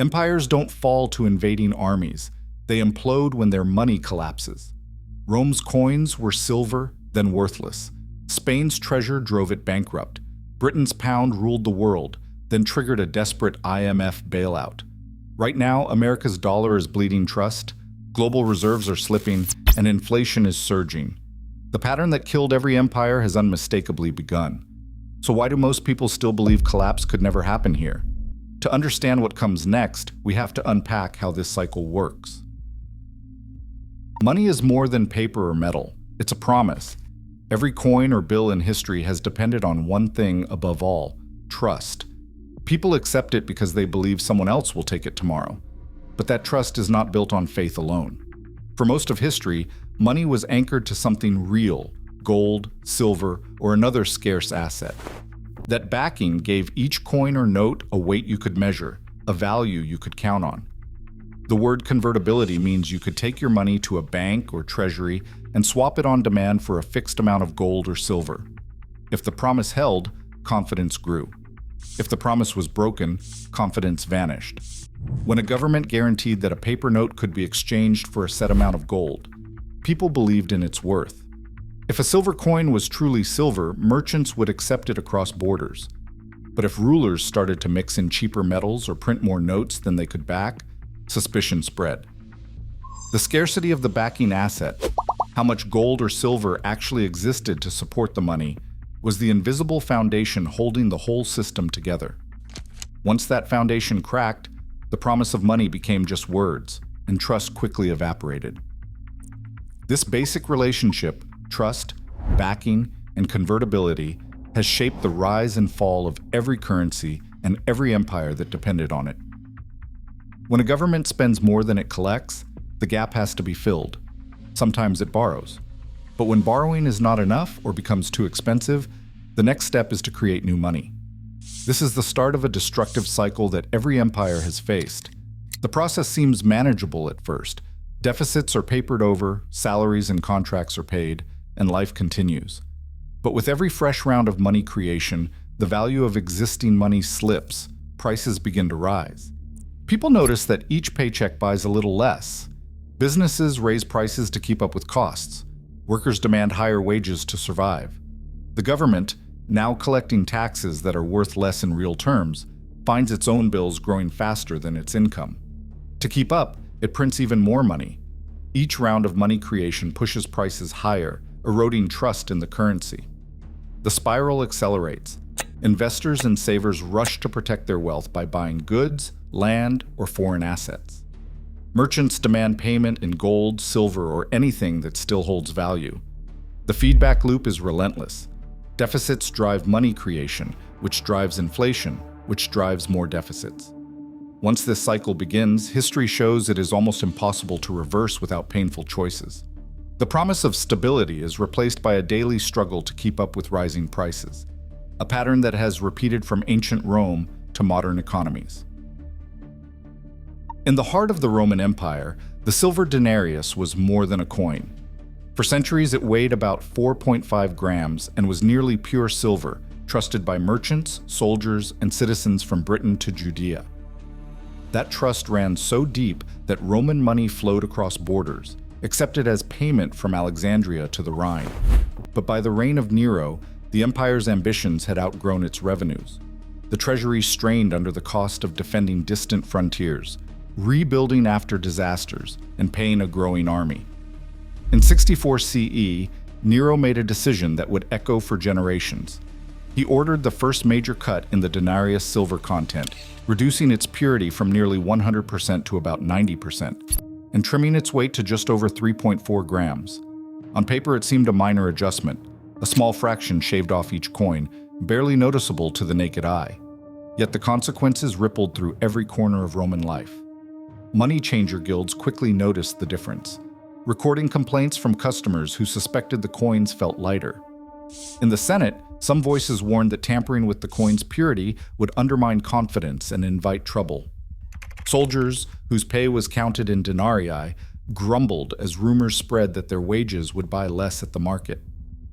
Empires don't fall to invading armies. They implode when their money collapses. Rome's coins were silver, then worthless. Spain's treasure drove it bankrupt. Britain's pound ruled the world, then triggered a desperate IMF bailout. Right now, America's dollar is bleeding trust, global reserves are slipping, and inflation is surging. The pattern that killed every empire has unmistakably begun. So why do most people still believe collapse could never happen here? To understand what comes next, we have to unpack how this cycle works. Money is more than paper or metal. It's a promise. Every coin or bill in history has depended on one thing above all: trust. People accept it because they believe someone else will take it tomorrow. But that trust is not built on faith alone. For most of history, money was anchored to something real: gold, silver, or another scarce asset. That backing gave each coin or note a weight you could measure, a value you could count on. The word convertibility means you could take your money to a bank or treasury and swap it on demand for a fixed amount of gold or silver. If the promise held, confidence grew. If the promise was broken, confidence vanished. When a government guaranteed that a paper note could be exchanged for a set amount of gold, people believed in its worth. If a silver coin was truly silver, merchants would accept it across borders. But if rulers started to mix in cheaper metals or print more notes than they could back, suspicion spread. The scarcity of the backing asset, how much gold or silver actually existed to support the money, was the invisible foundation holding the whole system together. Once that foundation cracked, the promise of money became just words, and trust quickly evaporated. This basic relationship, trust, backing, and convertibility, has shaped the rise and fall of every currency and every empire that depended on it. When a government spends more than it collects, the gap has to be filled. Sometimes it borrows. But when borrowing is not enough or becomes too expensive, the next step is to create new money. This is the start of a destructive cycle that every empire has faced. The process seems manageable at first. Deficits are papered over, salaries and contracts are paid, and life continues. But with every fresh round of money creation, the value of existing money slips, prices begin to rise. People notice that each paycheck buys a little less. Businesses raise prices to keep up with costs. Workers demand higher wages to survive. The government, now collecting taxes that are worth less in real terms, finds its own bills growing faster than its income. To keep up, it prints even more money. Each round of money creation pushes prices higher, eroding trust in the currency. The spiral accelerates. Investors and savers rush to protect their wealth by buying goods, land, or foreign assets. Merchants demand payment in gold, silver, or anything that still holds value. The feedback loop is relentless. Deficits drive money creation, which drives inflation, which drives more deficits. Once this cycle begins, history shows it is almost impossible to reverse without painful choices. The promise of stability is replaced by a daily struggle to keep up with rising prices, a pattern that has repeated from ancient Rome to modern economies. In the heart of the Roman Empire, the silver denarius was more than a coin. For centuries, it weighed about 4.5 grams and was nearly pure silver, trusted by merchants, soldiers, and citizens from Britain to Judea. That trust ran so deep that Roman money flowed across borders, accepted as payment from Alexandria to the Rhine. But by the reign of Nero, the empire's ambitions had outgrown its revenues. The treasury strained under the cost of defending distant frontiers, rebuilding after disasters, and paying a growing army. In 64 CE, Nero made a decision that would echo for generations. He ordered the first major cut in the denarius silver content, reducing its purity from nearly 100% to about 90%, and trimming its weight to just over 3.4 grams. On paper, it seemed a minor adjustment, a small fraction shaved off each coin, barely noticeable to the naked eye. Yet the consequences rippled through every corner of Roman life. Money changer guilds quickly noticed the difference, recording complaints from customers who suspected the coins felt lighter. In the Senate, some voices warned that tampering with the coin's purity would undermine confidence and invite trouble. Soldiers, whose pay was counted in denarii, grumbled as rumors spread that their wages would buy less at the market.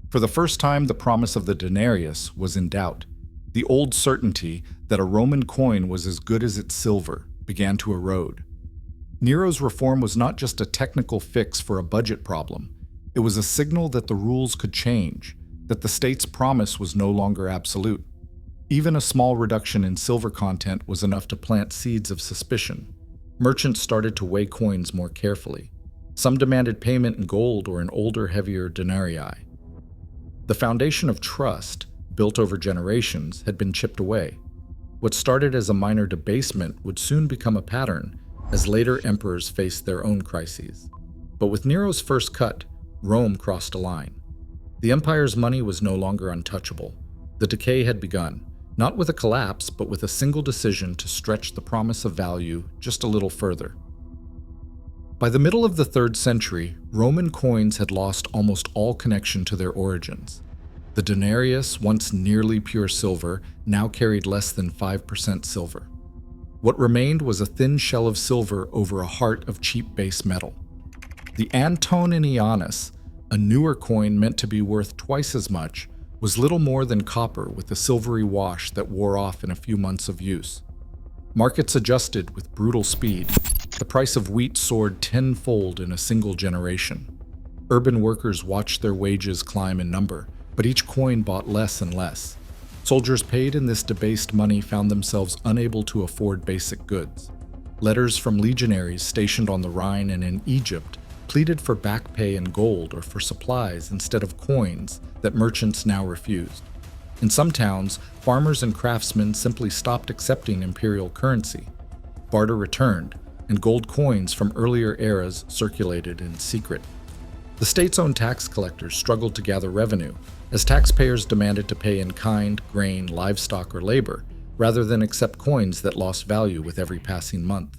For the first time, the promise of the denarius was in doubt. The old certainty that a Roman coin was as good as its silver, began to erode. Nero's reform was not just a technical fix for a budget problem. It was a signal that the rules could change, that the state's promise was no longer absolute. Even a small reduction in silver content was enough to plant seeds of suspicion. Merchants started to weigh coins more carefully. Some demanded payment in gold or in older, heavier denarii. The foundation of trust, built over generations, had been chipped away. What started as a minor debasement would soon become a pattern as later emperors faced their own crises. But with Nero's first cut, Rome crossed a line. The empire's money was no longer untouchable. The decay had begun, not with a collapse, but with a single decision to stretch the promise of value just a little further. By the middle of the 3rd century, Roman coins had lost almost all connection to their origins. The denarius, once nearly pure silver, now carried less than 5% silver. What remained was a thin shell of silver over a heart of cheap base metal. The Antoninianus, a newer coin meant to be worth twice as much, was little more than copper with a silvery wash that wore off in a few months of use. Markets adjusted with brutal speed. The price of wheat soared tenfold in a single generation. Urban workers watched their wages climb in number, but each coin bought less and less. Soldiers paid in this debased money found themselves unable to afford basic goods. Letters from legionaries stationed on the Rhine and in Egypt pleaded for back pay in gold or for supplies instead of coins that merchants now refused. In some towns, farmers and craftsmen simply stopped accepting imperial currency. Barter returned, and gold coins from earlier eras circulated in secret. The state's own tax collectors struggled to gather revenue, as taxpayers demanded to pay in kind, grain, livestock, or labor, rather than accept coins that lost value with every passing month.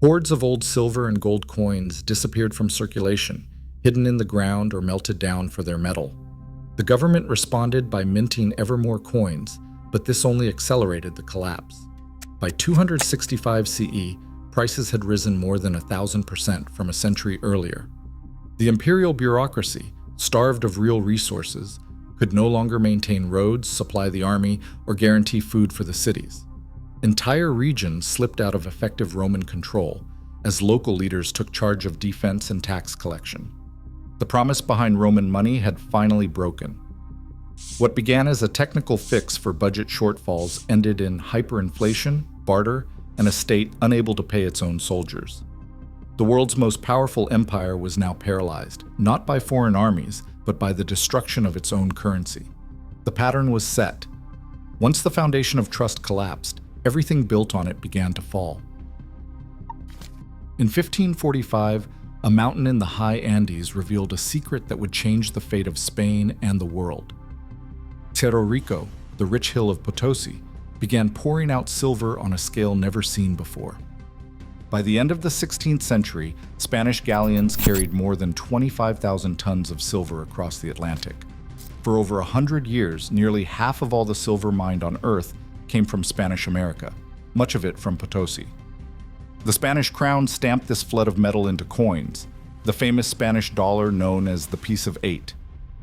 Hoards of old silver and gold coins disappeared from circulation, hidden in the ground or melted down for their metal. The government responded by minting ever more coins, but this only accelerated the collapse. By 265 CE, prices had risen more than 1,000% from a century earlier. The imperial bureaucracy, starved of real resources, could no longer maintain roads, supply the army, or guarantee food for the cities. Entire regions slipped out of effective Roman control as local leaders took charge of defense and tax collection. The promise behind Roman money had finally broken. What began as a technical fix for budget shortfalls ended in hyperinflation, barter, and a state unable to pay its own soldiers. The world's most powerful empire was now paralyzed, not by foreign armies, but by the destruction of its own currency. The pattern was set. Once the foundation of trust collapsed, everything built on it began to fall. In 1545, a mountain in the high Andes revealed a secret that would change the fate of Spain and the world. Cerro Rico, the rich hill of Potosi, began pouring out silver on a scale never seen before. By the end of the 16th century, Spanish galleons carried more than 25,000 tons of silver across the Atlantic. For over 100 years, nearly half of all the silver mined on Earth came from Spanish America, much of it from Potosi. The Spanish crown stamped this flood of metal into coins, the famous Spanish dollar known as the piece of 8.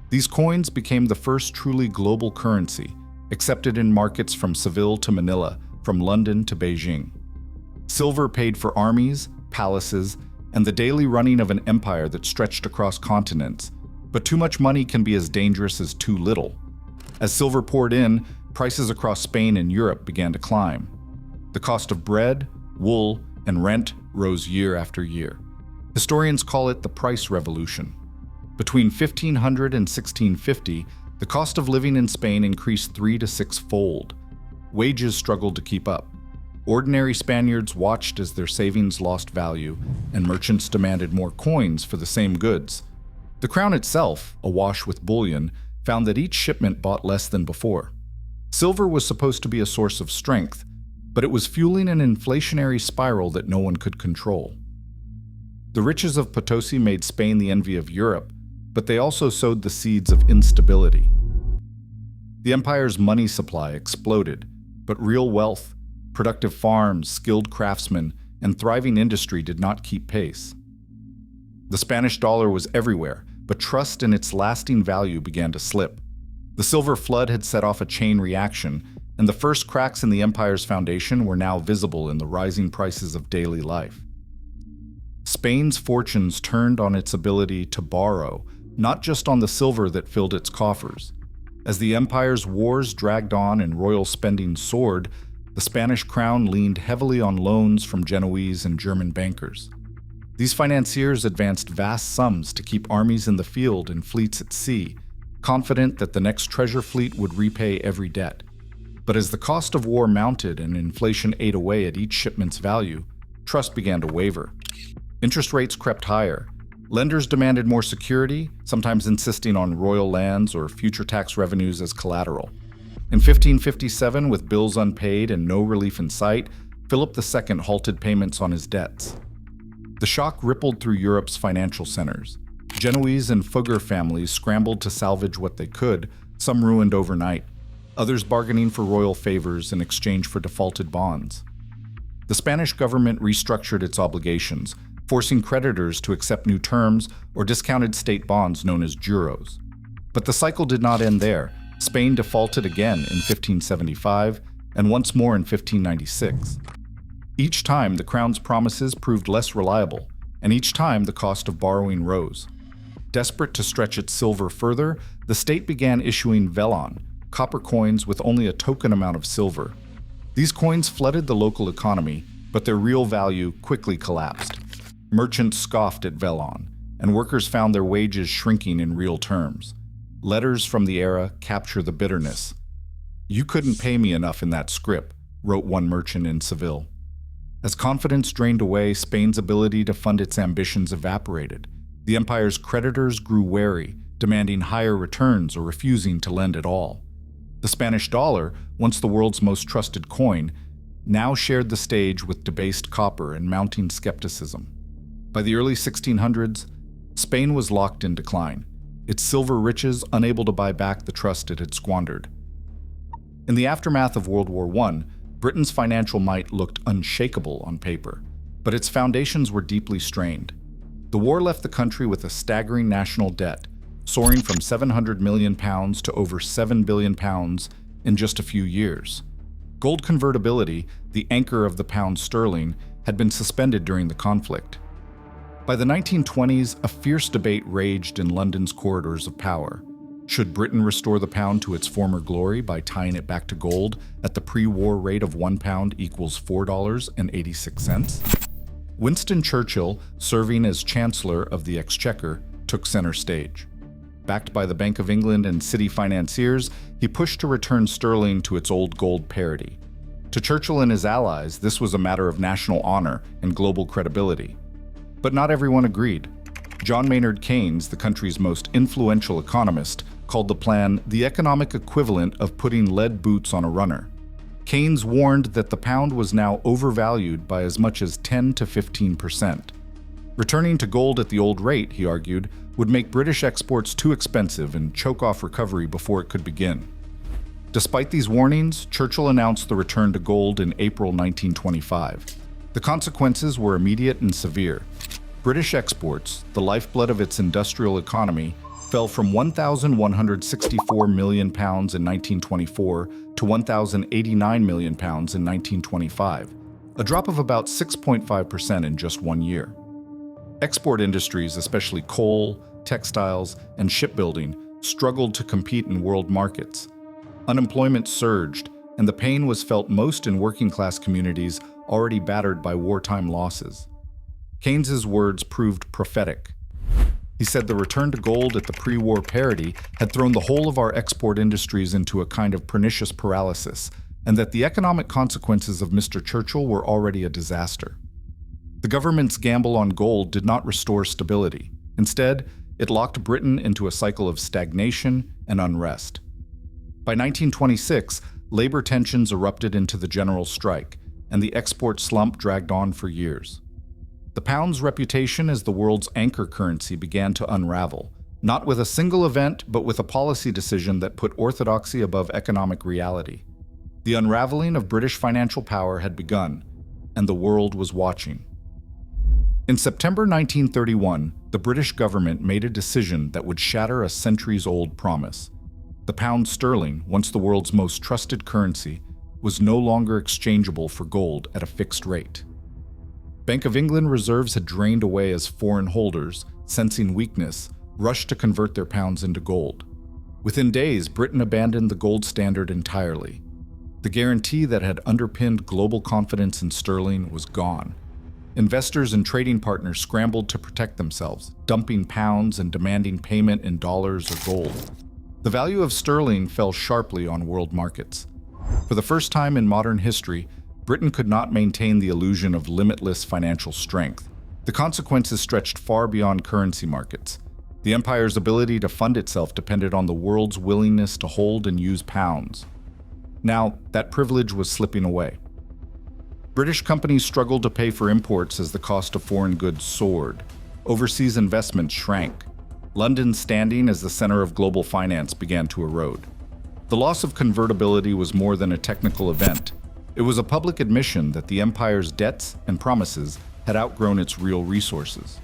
These coins became the first truly global currency, accepted in markets from Seville to Manila, from London to Beijing. Silver paid for armies, palaces, and the daily running of an empire that stretched across continents, but too much money can be as dangerous as too little. As silver poured in, prices across Spain and Europe began to climb. The cost of bread, wool, and rent rose year after year. Historians call it the price revolution. Between 1500 and 1650, the cost of living in Spain increased 3 to 6-fold. Wages struggled to keep up. Ordinary Spaniards watched as their savings lost value, and merchants demanded more coins for the same goods. The crown itself, awash with bullion, found that each shipment bought less than before. Silver was supposed to be a source of strength, but it was fueling an inflationary spiral that no one could control. The riches of Potosi made Spain the envy of Europe, but they also sowed the seeds of instability. The empire's money supply exploded, but real wealth, productive farms, skilled craftsmen, and thriving industry did not keep pace. The Spanish dollar was everywhere, but trust in its lasting value began to slip. The silver flood had set off a chain reaction, and the first cracks in the empire's foundation were now visible in the rising prices of daily life. Spain's fortunes turned on its ability to borrow, not just on the silver that filled its coffers. As the empire's wars dragged on and royal spending soared, the Spanish crown leaned heavily on loans from Genoese and German bankers. These financiers advanced vast sums to keep armies in the field and fleets at sea, confident that the next treasure fleet would repay every debt. But as the cost of war mounted and inflation ate away at each shipment's value, trust began to waver. Interest rates crept higher. Lenders demanded more security, sometimes insisting on royal lands or future tax revenues as collateral. In 1557, with bills unpaid and no relief in sight, Philip II halted payments on his debts. The shock rippled through Europe's financial centers. Genoese and Fugger families scrambled to salvage what they could, some ruined overnight, others bargaining for royal favors in exchange for defaulted bonds. The Spanish government restructured its obligations, forcing creditors to accept new terms or discounted state bonds known as juros. But the cycle did not end there. Spain defaulted again in 1575 and once more in 1596. Each time, the crown's promises proved less reliable, and each time the cost of borrowing rose. Desperate to stretch its silver further, the state began issuing vellon, copper coins with only a token amount of silver. These coins flooded the local economy, but their real value quickly collapsed. Merchants scoffed at vellon, and workers found their wages shrinking in real terms. Letters from the era capture the bitterness. "You couldn't pay me enough in that scrip," wrote one merchant in Seville. As confidence drained away, Spain's ability to fund its ambitions evaporated. The empire's creditors grew wary, demanding higher returns or refusing to lend at all. The Spanish dollar, once the world's most trusted coin, now shared the stage with debased copper and mounting skepticism. By the early 1600s, Spain was locked in decline, its silver riches unable to buy back the trust it had squandered. In the aftermath of World War I, Britain's financial might looked unshakable on paper, but its foundations were deeply strained. The war left the country with a staggering national debt, soaring from £700 million to over £7 billion in just a few years. Gold convertibility, the anchor of the pound sterling, had been suspended during the conflict. By the 1920s, a fierce debate raged in London's corridors of power. Should Britain restore the pound to its former glory by tying it back to gold at the pre-war rate of £1 equals $4.86? Winston Churchill, serving as Chancellor of the Exchequer, took center stage. Backed by the Bank of England and city financiers, he pushed to return sterling to its old gold parity. To Churchill and his allies, this was a matter of national honor and global credibility. But not everyone agreed. John Maynard Keynes, the country's most influential economist, called the plan the economic equivalent of putting lead boots on a runner. Keynes warned that the pound was now overvalued by as much as 10 to 15%. Returning to gold at the old rate, he argued, would make British exports too expensive and choke off recovery before it could begin. Despite these warnings, Churchill announced the return to gold in April 1925. The consequences were immediate and severe. British exports, the lifeblood of its industrial economy, fell from £1,164 million in 1924 to £1,089 million in 1925, a drop of about 6.5% in just 1 year. Export industries, especially coal, textiles, and shipbuilding, struggled to compete in world markets. Unemployment surged, and the pain was felt most in working-class communities already battered by wartime losses. Keynes's words proved prophetic. He said the return to gold at the pre-war parity had thrown the whole of our export industries into a kind of pernicious paralysis, and that the economic consequences of Mr. Churchill were already a disaster. The government's gamble on gold did not restore stability. Instead, it locked Britain into a cycle of stagnation and unrest. By 1926, labor tensions erupted into the general strike, and the export slump dragged on for years. The pound's reputation as the world's anchor currency began to unravel, not with a single event, but with a policy decision that put orthodoxy above economic reality. The unraveling of British financial power had begun, and the world was watching. In September 1931, the British government made a decision that would shatter a centuries-old promise. The pound sterling, once the world's most trusted currency, was no longer exchangeable for gold at a fixed rate. Bank of England reserves had drained away as foreign holders, sensing weakness, rushed to convert their pounds into gold. Within days, Britain abandoned the gold standard entirely. The guarantee that had underpinned global confidence in sterling was gone. Investors and trading partners scrambled to protect themselves, dumping pounds and demanding payment in dollars or gold. The value of sterling fell sharply on world markets. For the first time in modern history, Britain could not maintain the illusion of limitless financial strength. The consequences stretched far beyond currency markets. The empire's ability to fund itself depended on the world's willingness to hold and use pounds. Now, that privilege was slipping away. British companies struggled to pay for imports as the cost of foreign goods soared. Overseas investments shrank. London's standing as the center of global finance began to erode. The loss of convertibility was more than a technical event. It was a public admission that the empire's debts and promises had outgrown its real resources.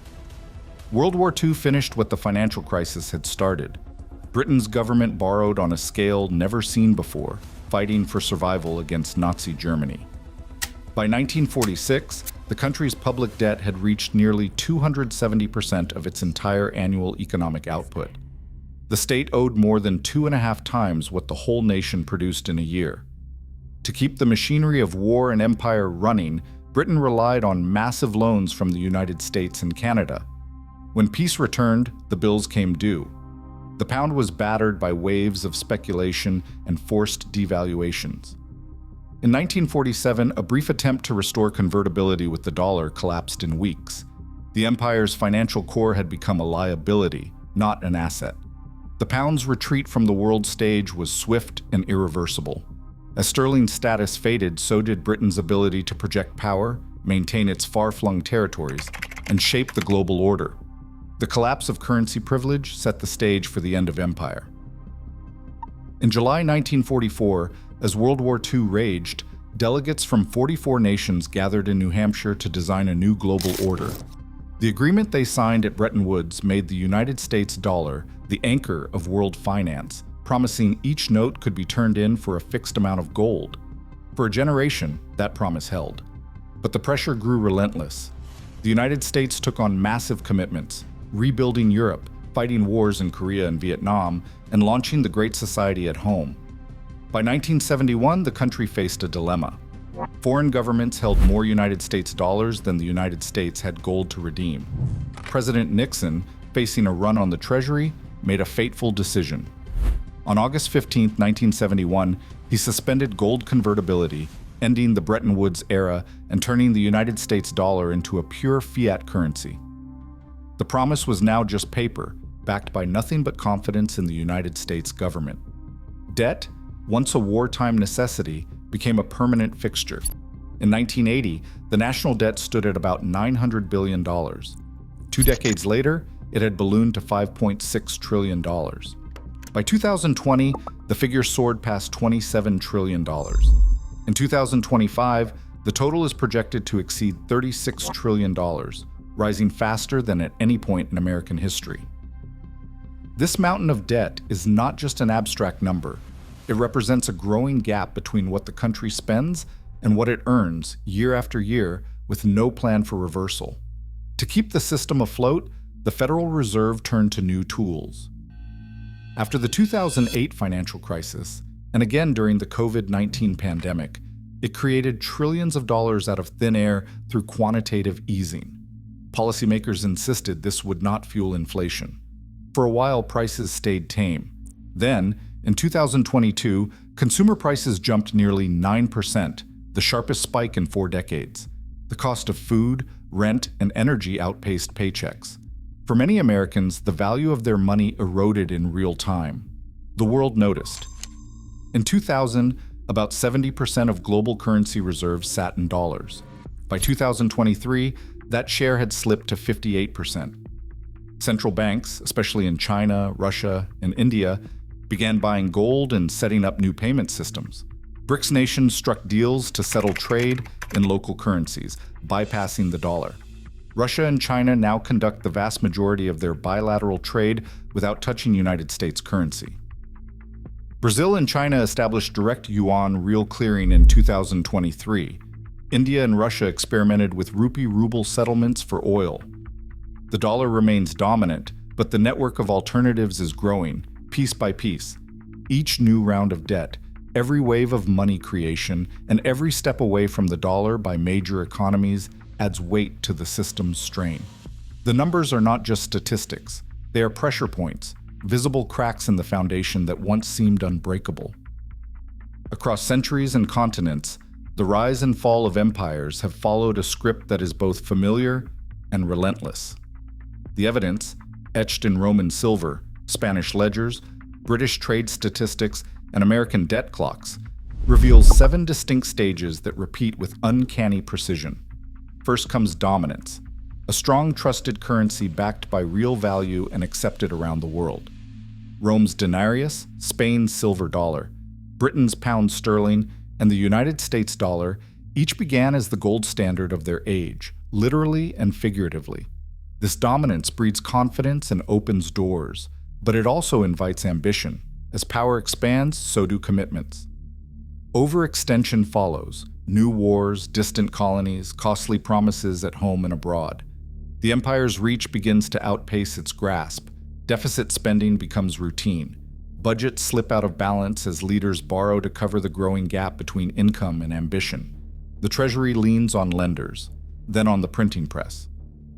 World War II finished what the financial crisis had started. Britain's government borrowed on a scale never seen before, fighting for survival against Nazi Germany. By 1946, the country's public debt had reached nearly 270% of its entire annual economic output. The state owed more than 2.5 times what the whole nation produced in a year. To keep the machinery of war and empire running, Britain relied on massive loans from the United States and Canada. When peace returned, the bills came due. The pound was battered by waves of speculation and forced devaluations. In 1947, a brief attempt to restore convertibility with the dollar collapsed in weeks. The empire's financial core had become a liability, not an asset. The pound's retreat from the world stage was swift and irreversible. As sterling's status faded, so did Britain's ability to project power, maintain its far-flung territories, and shape the global order. The collapse of currency privilege set the stage for the end of empire. In July 1944, as World War II raged, delegates from 44 nations gathered in New Hampshire to design a new global order. The agreement they signed at Bretton Woods made the United States dollar the anchor of world finance, promising each note could be turned in for a fixed amount of gold. For a generation, that promise held. But the pressure grew relentless. The United States took on massive commitments, rebuilding Europe, fighting wars in Korea and Vietnam, and launching the Great Society at home. By 1971, the country faced a dilemma. Foreign governments held more United States dollars than the United States had gold to redeem. President Nixon, facing a run on the Treasury, made a fateful decision. On August 15, 1971, he suspended gold convertibility, ending the Bretton Woods era and turning the United States dollar into a pure fiat currency. The promise was now just paper, backed by nothing but confidence in the United States government. Debt, once a wartime necessity, became a permanent fixture. In 1980, the national debt stood at about $900 billion. 2 decades later, it had ballooned to $5.6 trillion. By 2020, the figure soared past $27 trillion. In 2025, the total is projected to exceed $36 trillion, rising faster than at any point in American history. This mountain of debt is not just an abstract number. It represents a growing gap between what the country spends and what it earns year after year with no plan for reversal. To keep the system afloat, the Federal Reserve turned to new tools. After the 2008 financial crisis, and again during the COVID-19 pandemic, it created trillions of dollars out of thin air through quantitative easing. Policymakers insisted this would not fuel inflation. For a while, prices stayed tame. Then, in 2022, consumer prices jumped nearly 9%, the sharpest spike in 4 decades. The cost of food, rent, and energy outpaced paychecks. For many Americans, the value of their money eroded in real time. The world noticed. In 2000, about 70% of global currency reserves sat in dollars. By 2023, that share had slipped to 58%. Central banks, especially in China, Russia, and India, began buying gold and setting up new payment systems. BRICS nations struck deals to settle trade in local currencies, bypassing the dollar. Russia and China now conduct the vast majority of their bilateral trade without touching United States currency. Brazil and China established direct yuan real clearing in 2023. India and Russia experimented with rupee-ruble settlements for oil. The dollar remains dominant, but the network of alternatives is growing, piece by piece. Each new round of debt, every wave of money creation, and every step away from the dollar by major economies adds weight to the system's strain. The numbers are not just statistics. They are pressure points, visible cracks in the foundation that once seemed unbreakable. Across centuries and continents, the rise and fall of empires have followed a script that is both familiar and relentless. The evidence, etched in Roman silver, Spanish ledgers, British trade statistics, and American debt clocks, reveals 7 distinct stages that repeat with uncanny precision. First comes dominance, a strong, trusted currency backed by real value and accepted around the world. Rome's denarius, Spain's silver dollar, Britain's pound sterling, and the United States dollar each began as the gold standard of their age, literally and figuratively. This dominance breeds confidence and opens doors, but it also invites ambition. As power expands, so do commitments. Overextension follows: new wars, distant colonies, costly promises at home and abroad. The empire's reach begins to outpace its grasp. Deficit spending becomes routine. Budgets slip out of balance as leaders borrow to cover the growing gap between income and ambition. The treasury leans on lenders, then on the printing press.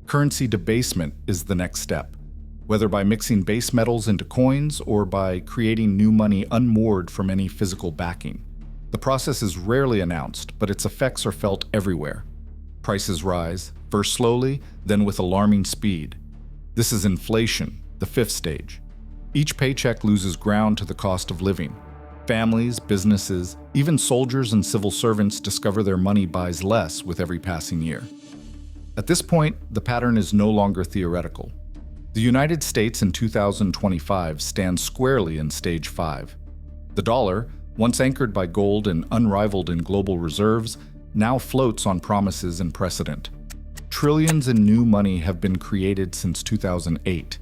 Currency debasement is the next step, whether by mixing base metals into coins or by creating new money unmoored from any physical backing. The process is rarely announced, but its effects are felt everywhere. Prices rise, first slowly, then with alarming speed. This is inflation, the 5th stage. Each paycheck loses ground to the cost of living. Families, businesses, even soldiers and civil servants discover their money buys less with every passing year. At this point, the pattern is no longer theoretical. The United States in 2025 stands squarely in Stage 5. The dollar, once anchored by gold and unrivaled in global reserves, now floats on promises and precedent. Trillions in new money have been created since 2008.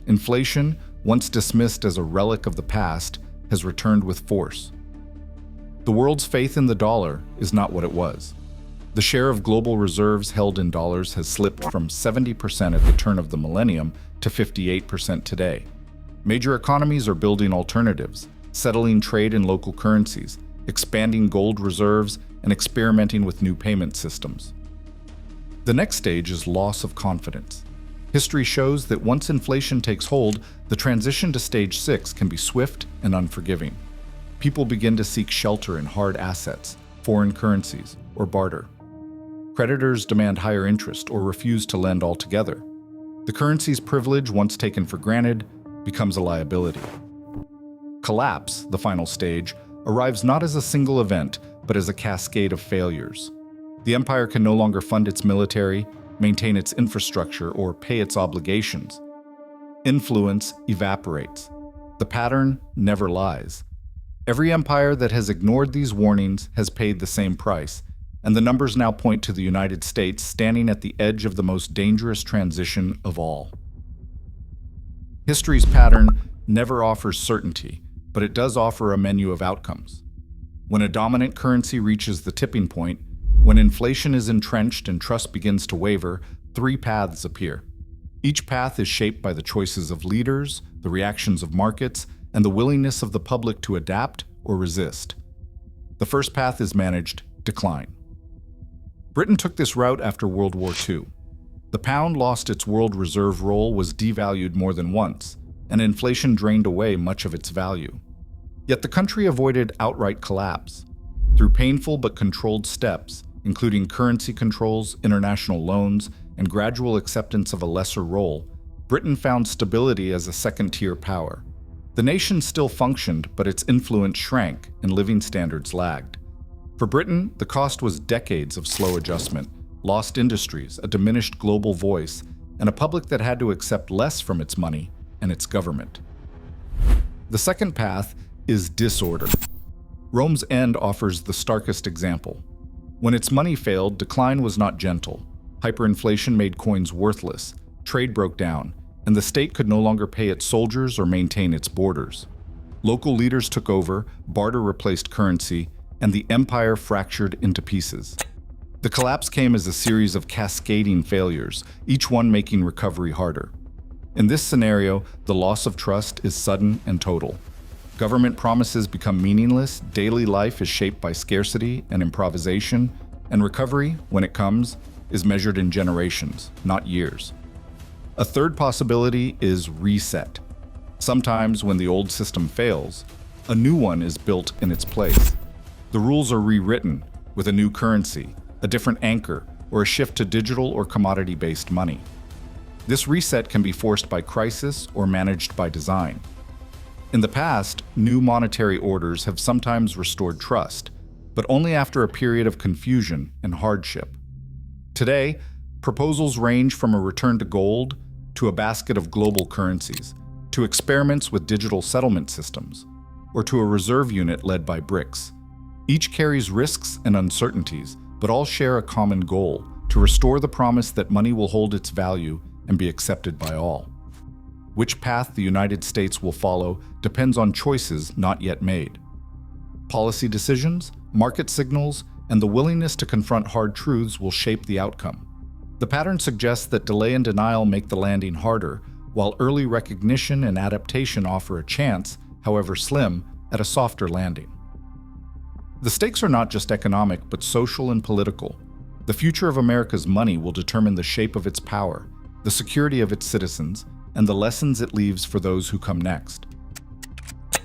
Inflation, once dismissed as a relic of the past, has returned with force. The world's faith in the dollar is not what it was. The share of global reserves held in dollars has slipped from 70% at the turn of the millennium to 58% today. Major economies are building alternatives, settling trade in local currencies, expanding gold reserves, and experimenting with new payment systems. The next stage is loss of confidence. History shows that once inflation takes hold, the transition to Stage 6 can be swift and unforgiving. People begin to seek shelter in hard assets, foreign currencies, or barter. Creditors demand higher interest or refuse to lend altogether. The currency's privilege, once taken for granted, becomes a liability. Collapse, the final stage, arrives not as a single event, but as a cascade of failures. The empire can no longer fund its military, maintain its infrastructure, or pay its obligations. Influence evaporates. The pattern never lies. Every empire that has ignored these warnings has paid the same price, and the numbers now point to the United States standing at the edge of the most dangerous transition of all. History's pattern never offers certainty, but it does offer a menu of outcomes. When a dominant currency reaches the tipping point, when inflation is entrenched and trust begins to waver, 3 paths appear. Each path is shaped by the choices of leaders, the reactions of markets, and the willingness of the public to adapt or resist. The first path is managed decline. Britain took this route after World War II. The pound lost its world reserve role, was devalued more than once, and inflation drained away much of its value. Yet the country avoided outright collapse. Through painful but controlled steps, including currency controls, international loans, and gradual acceptance of a lesser role, Britain found stability as a second-tier power. The nation still functioned, but its influence shrank and living standards lagged. For Britain, the cost was decades of slow adjustment, lost industries, a diminished global voice, and a public that had to accept less from its money and its government. The second path is disorder. Rome's end offers the starkest example. When its money failed, decline was not gentle. Hyperinflation made coins worthless, trade broke down, and the state could no longer pay its soldiers or maintain its borders. Local leaders took over, barter replaced currency, and the empire fractured into pieces. The collapse came as a series of cascading failures, each one making recovery harder. In this scenario, the loss of trust is sudden and total. Government promises become meaningless, daily life is shaped by scarcity and improvisation, and recovery, when it comes, is measured in generations, not years. A third possibility is reset. Sometimes, when the old system fails, a new one is built in its place. The rules are rewritten with a new currency, a different anchor, or a shift to digital or commodity-based money. This reset can be forced by crisis or managed by design. In the past, new monetary orders have sometimes restored trust, but only after a period of confusion and hardship. Today, proposals range from a return to gold to a basket of global currencies, to experiments with digital settlement systems, or to a reserve unit led by BRICS. Each carries risks and uncertainties, but all share a common goal: to restore the promise that money will hold its value and be accepted by all. Which path the United States will follow depends on choices not yet made. Policy decisions, market signals, and the willingness to confront hard truths will shape the outcome. The pattern suggests that delay and denial make the landing harder, while early recognition and adaptation offer a chance, however slim, at a softer landing. The stakes are not just economic, but social and political. The future of America's money will determine the shape of its power, the security of its citizens, and the lessons it leaves for those who come next.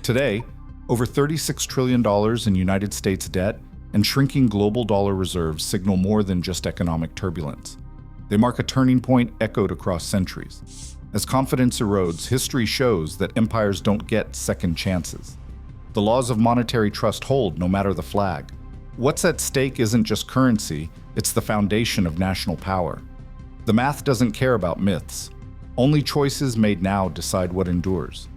Today, over $36 trillion in United States debt and shrinking global dollar reserves signal more than just economic turbulence. They mark a turning point echoed across centuries. As confidence erodes, history shows that empires don't get second chances. The laws of monetary trust hold no matter the flag. What's at stake isn't just currency, it's the foundation of national power. The math doesn't care about myths. Only choices made now decide what endures.